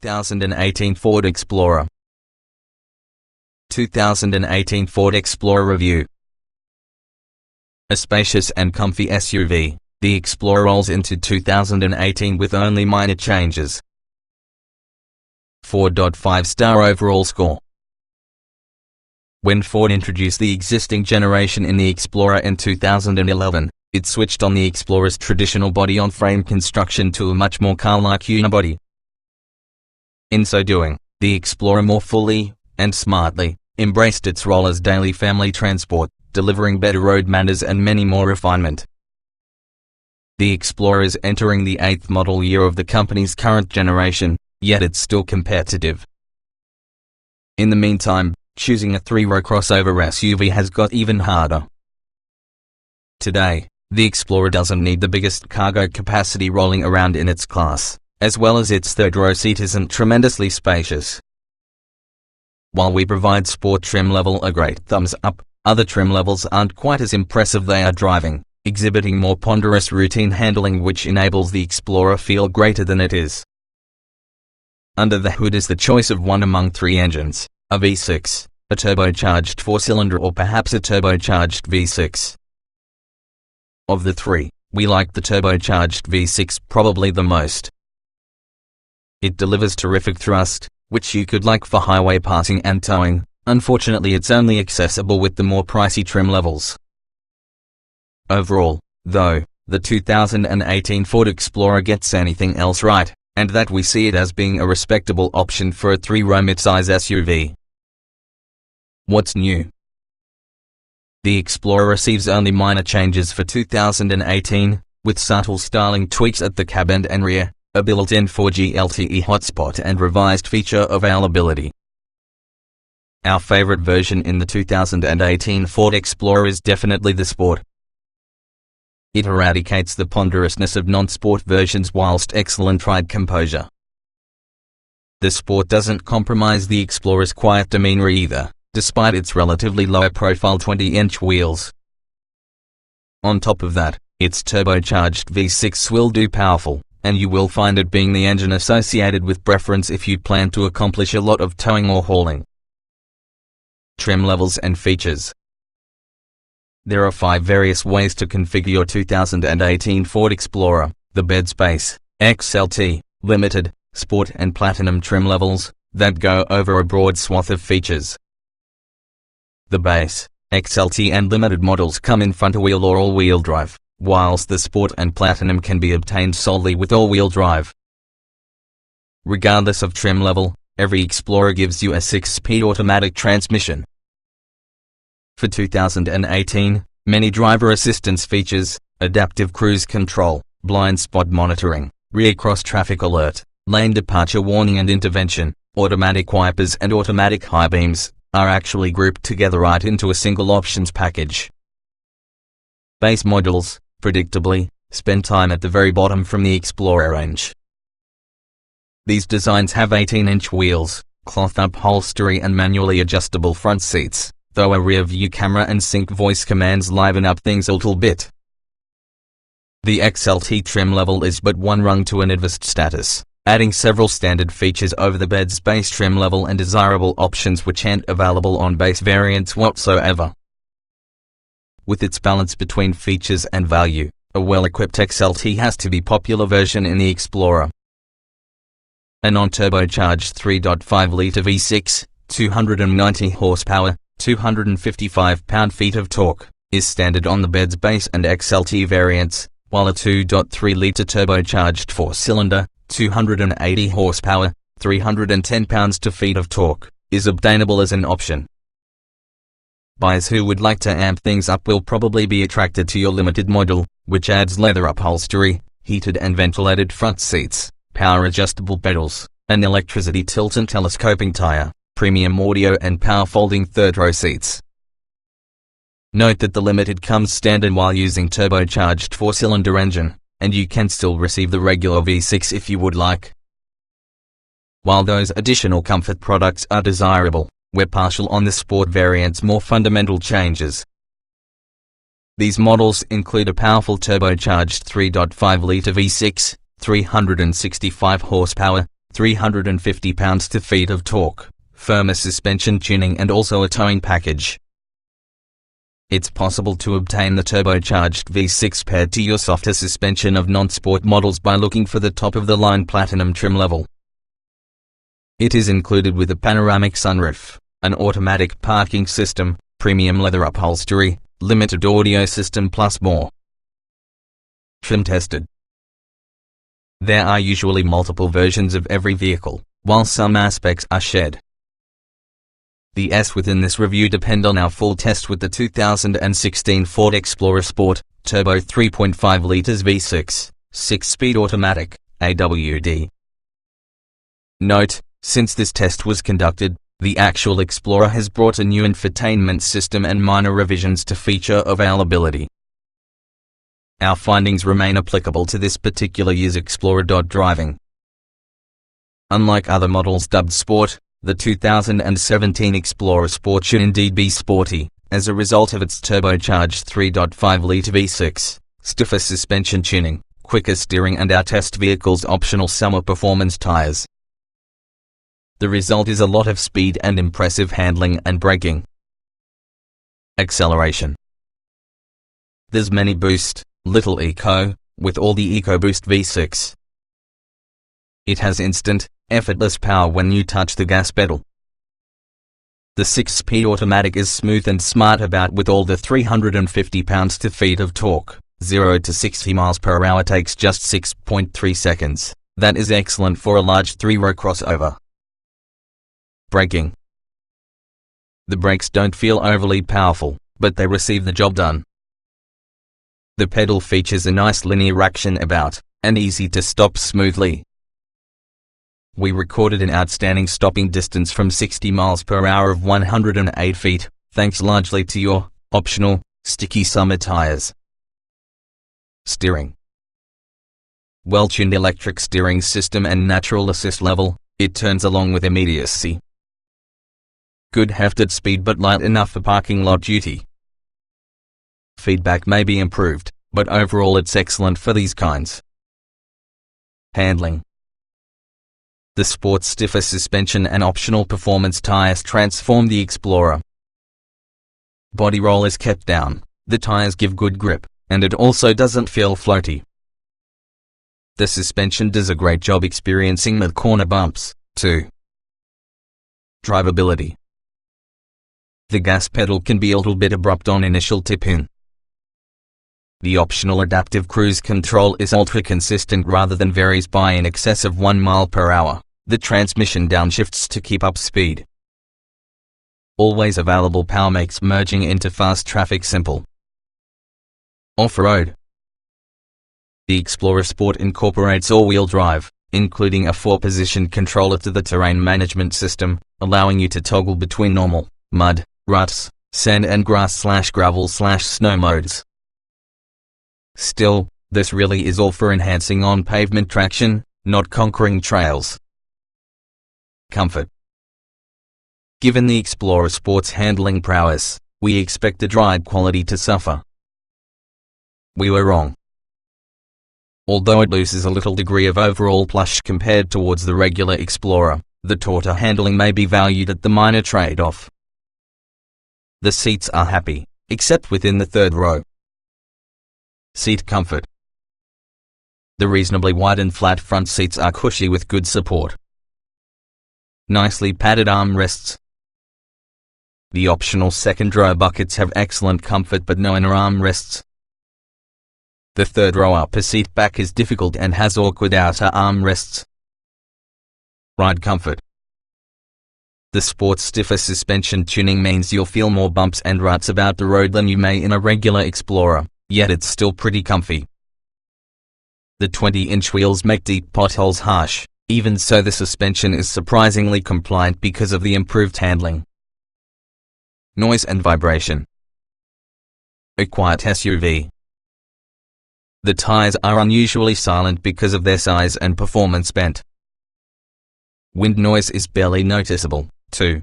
2018 Ford Explorer. 2018 Ford Explorer Review. A spacious and comfy SUV, the Explorer rolls into 2018 with only minor changes. 4.5-star overall score. When Ford introduced the existing generation in the Explorer in 2011, it switched on the Explorer's traditional body-on-frame construction to a much more car-like unibody. In so doing, the Explorer more fully, and smartly, embraced its role as daily family transport, delivering better road manners and many more refinement. The Explorer is entering the 8th model year of the company's current generation, yet it's still competitive. In the meantime, choosing a 3-row crossover SUV has got even harder. Today, the Explorer doesn't need the biggest cargo capacity rolling around in its class, as well as its 3rd-row seat isn't tremendously spacious. While we provide sport trim level a great thumbs up, other trim levels aren't quite as impressive. They are driving, exhibiting more ponderous routine handling which enables the Explorer feel greater than it is. Under the hood is the choice of one among 3 engines, a V6, a turbocharged 4-cylinder or perhaps a turbocharged V6. Of the 3, we like the turbocharged V6 probably the most. It delivers terrific thrust, which you could like for highway passing and towing. Unfortunately, it's only accessible with the more pricey trim levels. Overall, though, the 2018 Ford Explorer gets anything else right, and that we see it as being a respectable option for a 3-row midsize SUV. What's new? The Explorer receives only minor changes for 2018, with subtle styling tweaks at the cab end and rear, a built-in 4G LTE hotspot and revised feature availability. Our favorite version in the 2018 Ford Explorer is definitely the Sport. It eradicates the ponderousness of non-sport versions whilst excellent ride composure. The Sport doesn't compromise the Explorer's quiet demeanor either, despite its relatively low-profile 20-inch wheels. On top of that, its turbocharged V6 will do powerful, and you will find it being the engine associated with preference if you plan to accomplish a lot of towing or hauling. Trim levels and features. There are 5 various ways to configure your 2018 Ford Explorer: the bed space, XLT, Limited, Sport and Platinum trim levels, that go over a broad swath of features. The base, XLT and Limited models come in front-wheel or all-wheel drive, whilst the Sport and Platinum can be obtained solely with all-wheel drive. Regardless of trim level, every Explorer gives you a 6-speed automatic transmission. For 2018, many driver assistance features, adaptive cruise control, blind spot monitoring, rear cross-traffic alert, lane departure warning and intervention, automatic wipers and automatic high beams, are actually grouped together right into a single options package. Base models, predictably, spend time at the very bottom from the Explorer range. These designs have 18-inch wheels, cloth upholstery and manually adjustable front seats, though a rear-view camera and sync voice commands liven up things a little bit. The XLT trim level is but one rung to an advanced status, adding several standard features over the bed space trim level and desirable options which aren't available on base variants whatsoever. With its balance between features and value, a well-equipped XLT has to be popular version in the Explorer. A non-turbocharged 3.5-litre V6, 290 horsepower, 255 pound-feet of torque, is standard on the bed's base and XLT variants, while a 2.3-litre turbocharged 4-cylinder, 280 horsepower, 310 pounds-feet of torque, is obtainable as an option. Buyers who would like to amp things up will probably be attracted to your Limited model, which adds leather upholstery, heated and ventilated front seats, power-adjustable pedals, an electricity tilt and telescoping tire, premium audio and power-folding 3rd-row seats. Note that the Limited comes standard while using turbocharged 4-cylinder engine, and you can still receive the regular V6 if you would like. While those additional comfort products are desirable, we're partial on the Sport variant's more fundamental changes. These models include a powerful turbocharged 3.5-litre V6, 365 horsepower, 350 pounds-feet of torque, firmer suspension tuning and also a towing package. It's possible to obtain the turbocharged V6 paired to your softer suspension of non-sport models by looking for the top-of-the-line Platinum trim level. It is included with a panoramic sunroof, an automatic parking system, premium leather upholstery, limited audio system plus more. Trim tested. There are usually multiple versions of every vehicle, while some aspects are shared. The S within this review depend on our full test with the 2016 Ford Explorer Sport, Turbo 3.5 liters V6, 6-speed automatic, AWD. Note, since this test was conducted, the actual Explorer has brought a new infotainment system and minor revisions to feature availability. Our findings remain applicable to this particular year's Explorer. Driving. Unlike other models dubbed Sport, the 2017 Explorer Sport should indeed be sporty, as a result of its turbocharged 3.5-litre V6, stiffer suspension tuning, quicker steering and our test vehicle's optional summer performance tires. The result is a lot of speed and impressive handling and braking. Acceleration. There's many boost, little eco, with all the EcoBoost V6. It has instant, effortless power when you touch the gas pedal. The 6-speed automatic is smooth and smart about with all the 350 pounds-feet of torque. 0 to 60 miles per hour takes just 6.3 seconds. That is excellent for a large 3-row crossover. Braking. The brakes don't feel overly powerful, but they receive the job done. The pedal features a nice linear action about, and easy to stop smoothly. We recorded an outstanding stopping distance from 60 miles per hour of 108 feet, thanks largely to your optional sticky summer tires. Steering. Well-tuned electric steering system and natural assist level, it turns along with immediacy. Good hefted speed but light enough for parking lot duty. Feedback may be improved, but overall it's excellent for these kinds. Handling. The Sport's stiffer suspension and optional performance tires transform the Explorer. Body roll is kept down, the tires give good grip, and it also doesn't feel floaty. The suspension does a great job experiencing the corner bumps, too. Drivability. The gas pedal can be a little bit abrupt on initial tip-in. The optional adaptive cruise control is ultra-consistent rather than varies by in excess of 1 mile per hour. The transmission downshifts to keep up speed. Always available power makes merging into fast traffic simple. Off-road. The Explorer Sport incorporates all-wheel drive, including a 4-position controller to the terrain management system, allowing you to toggle between normal, mud, ruts, sand and grass/gravel/snow modes. Still, this really is all for enhancing on-pavement traction, not conquering trails. Comfort. Given the Explorer Sport's handling prowess, we expected ride quality to suffer. We were wrong. Although it loses a little degree of overall plush compared towards the regular Explorer, the tauter handling may be valued at the minor trade-off. The seats are happy, except within the third row. Seat comfort. The reasonably wide and flat front seats are cushy with good support. Nicely padded armrests. The optional second row buckets have excellent comfort but no inner armrests. The third row upper seat back is difficult and has awkward outer armrests. Ride comfort. The Sport's stiffer suspension tuning means you'll feel more bumps and ruts about the road than you may in a regular Explorer, yet it's still pretty comfy. The 20-inch wheels make deep potholes harsh, even so the suspension is surprisingly compliant because of the improved handling. Noise and vibration. A quiet SUV. The tires are unusually silent because of their size and performance bent. Wind noise is barely noticeable, too.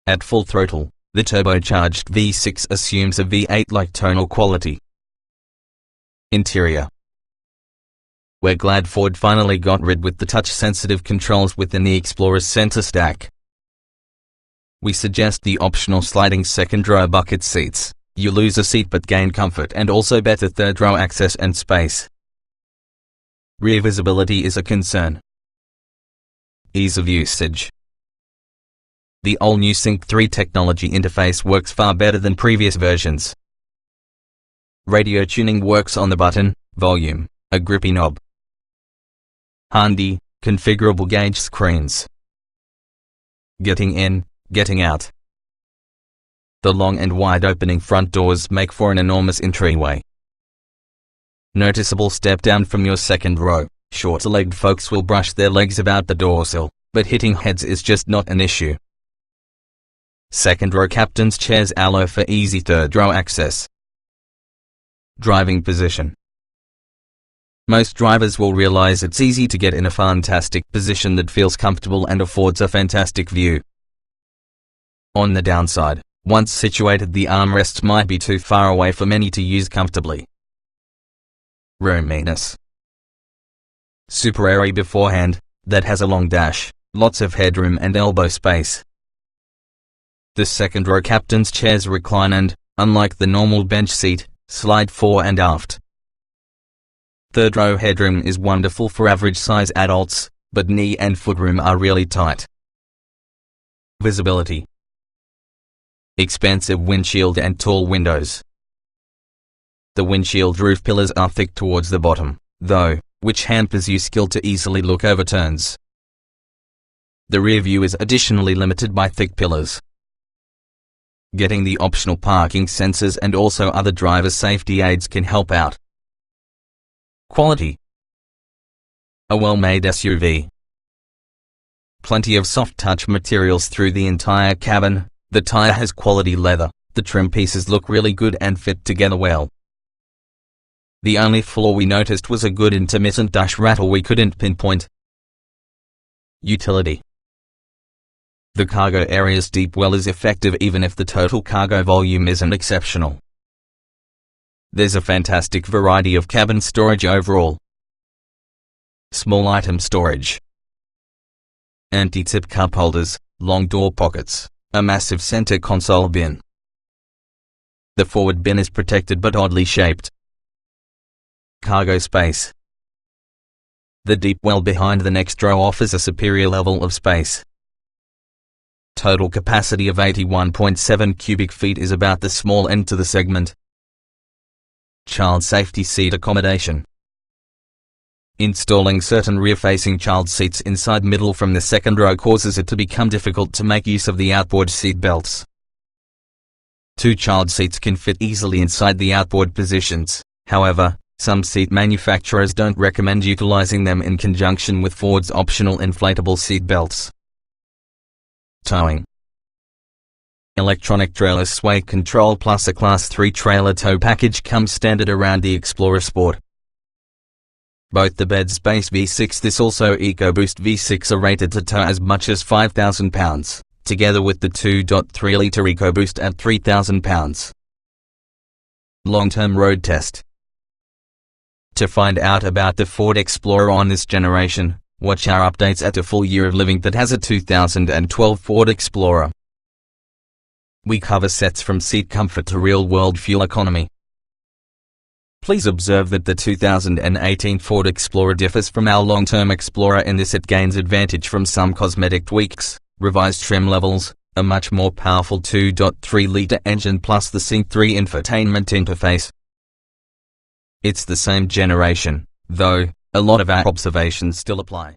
At full throttle, the turbocharged V6 assumes a V8-like tonal quality. Interior. we're glad Ford finally got rid with the touch-sensitive controls within the Explorer's center stack. We suggest the optional sliding second-row bucket seats. You lose a seat but gain comfort and also better third-row access and space. Rear visibility is a concern. Ease of usage. The all-new Sync 3 technology interface works far better than previous versions. Radio tuning works on the button, volume, a grippy knob. Handy, configurable gauge screens. Getting in, getting out. The long and wide opening front doors make for an enormous entryway. Noticeable step down from your second row. Shorter-legged folks will brush their legs about the doorsill, but hitting heads is just not an issue. Second row captain's chairs allow for easy third row access. Driving position. Most drivers will realize it's easy to get in a fantastic position that feels comfortable and affords a fantastic view. On the downside, once situated, the armrests might be too far away for many to use comfortably. Roominess. Super airy beforehand, that has a long dash, lots of headroom and elbow space. The second row captain's chairs recline and, unlike the normal bench seat, slide fore and aft. Third row headroom is wonderful for average size adults, but knee and footroom are really tight. Visibility. Expansive windshield and tall windows. The windshield roof pillars are thick towards the bottom, though, which hampers you skill to easily look over turns. The rear view is additionally limited by thick pillars. Getting the optional parking sensors and also other driver safety aids can help out. Quality. A well-made SUV. Plenty of soft touch materials through the entire cabin. The tire has quality leather. The trim pieces look really good and fit together well. The only flaw we noticed was a good intermittent dash rattle we couldn't pinpoint. Utility. The cargo area's deep well is effective even if the total cargo volume isn't exceptional. There's a fantastic variety of cabin storage overall. Small item storage. Anti-tip cup holders, long door pockets, a massive center console bin. The forward bin is protected but oddly shaped. Cargo space. The deep well behind the next row offers a superior level of space. Total capacity of 81.7 cubic feet is about the small end to the segment. Child safety seat accommodation. Installing certain rear-facing child seats inside middle from the second row causes it to become difficult to make use of the outboard seat belts. Two child seats can fit easily inside the outboard positions. However, some seat manufacturers don't recommend utilizing them in conjunction with Ford's optional inflatable seat belts. Towing. Electronic trailer sway control plus a Class 3 trailer tow package comes standard around the Explorer Sport. Both the bed space V6 this also EcoBoost V6 are rated to tow as much as 5,000 pounds, together with the 2.3-litre EcoBoost at 3,000 pounds. Long-term road test. To find out about the Ford Explorer on this generation, watch our updates at a full year of living that has a 2012 Ford Explorer. We cover sets from seat comfort to real-world fuel economy. Please observe that the 2018 Ford Explorer differs from our long-term Explorer in this: it gains advantage from some cosmetic tweaks, revised trim levels, a much more powerful 2.3-litre engine plus the Sync 3 infotainment interface. It's the same generation, though a lot of our observations still apply.